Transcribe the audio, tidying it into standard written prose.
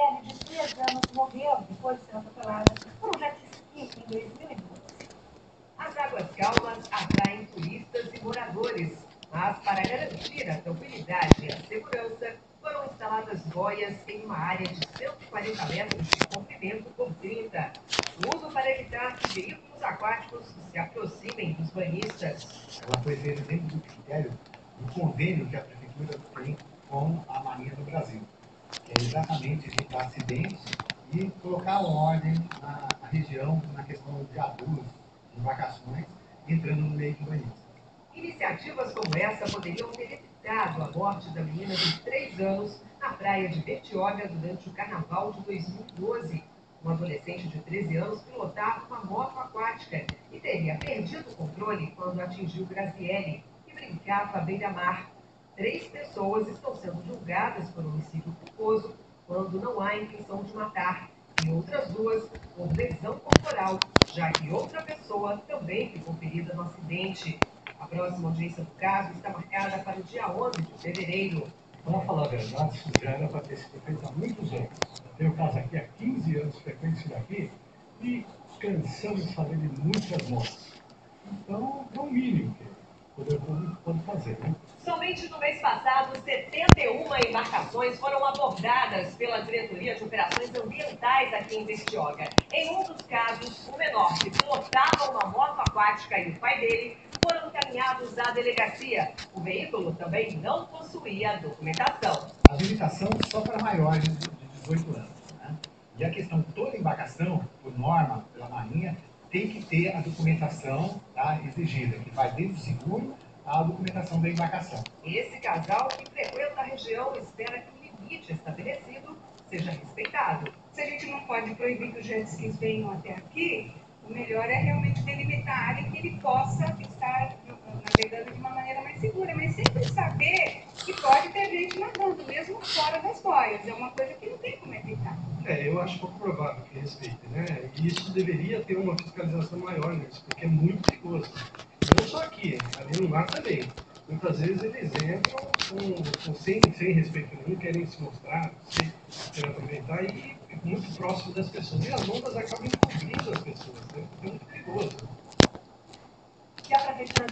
Graziele, de 3 anos, morreu depois de ser atropelada por um jet ski em 2012. As águas calmas atraem turistas e moradores, mas para garantir a tranquilidade e a segurança, foram instaladas boias em uma área de 140 metros de comprimento por 30. Tudo para evitar que veículos aquáticos se aproximem dos banhistas. Ela foi feita dentro do critério do convênio que a Prefeitura tem com a Marinha do Brasil, que é exatamente evitar acidentes e colocar ordem na região, na questão de abusos de embarcações entrando no meio do banhista. Iniciativas como essa poderiam ter evitado a morte da menina de 3 anos na praia de Bertioga durante o carnaval de 2012. Um adolescente de 13 anos pilotava uma moto aquática e teria perdido o controle quando atingiu Graziele, que brincava à beira-mar. 3 pessoas estão sendo julgadas por homicídio culposo quando não há intenção de matar, e outras 2 por lesão corporal, já que outra pessoa também ficou ferida no acidente. A próxima audiência do caso está marcada para o dia 11 de fevereiro. Vamos falar a verdade, isso já era para ter sido feito há muitos anos. Eu tenho caso aqui há 15 anos, frequente isso daqui, e cansamos de saber de muitas mortes. Então, é o mínimo que o poder público pode fazer, né? Somente no mês passado, 71 embarcações foram abordadas pela Diretoria de Operações Ambientais aqui em Bertioga. Em um dos casos, o menor que pilotava uma moto aquática e o pai dele foram encaminhados à delegacia. O veículo também não possuía documentação. A habilitação só para maiores de 18 anos. Né? E a questão, toda embarcação, por norma, pela Marinha, tem que ter a documentação, tá, exigida, que vai desde o seguro à documentação da embarcação. Esse casal que frequenta a região espera que o limite estabelecido seja respeitado. Se a gente não pode proibir que os jet skis venham até aqui, o melhor é realmente delimitar a área em que ele possa estar navegando de uma maneira mais segura, mas sempre saber que pode ter gente nadando, mesmo fora das boias. É uma coisa que não tem como evitar. Eu acho pouco provável que respeite, né? E isso deveria ter uma fiscalização maior nisso, porque é muito perigoso. Não só aqui, ali no mar também. Muitas vezes eles entram sem respeito nenhum, querem se mostrar, querem aproveitar e muito próximo das pessoas. E as ondas acabam encobrindo as pessoas, né? É muito perigoso. E a prefeitura